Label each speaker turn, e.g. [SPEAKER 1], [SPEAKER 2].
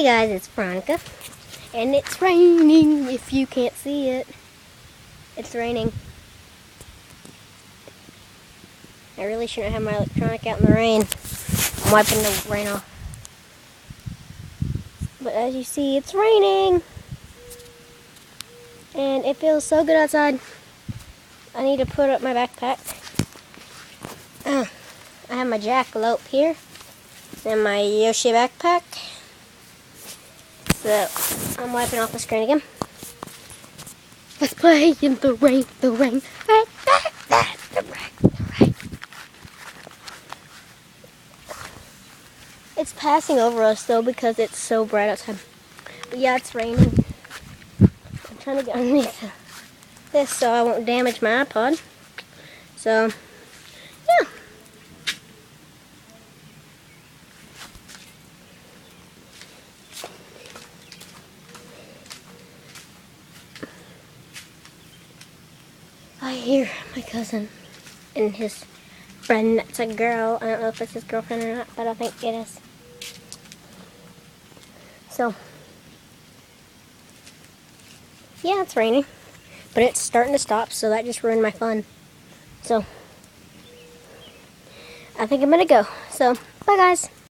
[SPEAKER 1] Hey guys, it's Veronica, and it's raining if you can't see it. It's raining. I really shouldn't have my electronic out in the rain. I'm wiping the rain off. But as you see, it's raining. And it feels so good outside. I need to put up my backpack. I have my jackalope here, and my Yoshi backpack. So, I'm wiping off the screen again. Let's play in the rain, the rain, the rain. It's passing over us though because it's so bright outside. But yeah, it's raining. I'm trying to get underneath this so I won't damage my iPod. So, yeah. I hear my cousin and his friend that's a girl. I don't know if it's his girlfriend or not, but I think it is. So, yeah, it's raining. But it's starting to stop, so that just ruined my fun. So, I think I'm gonna go. So, bye guys.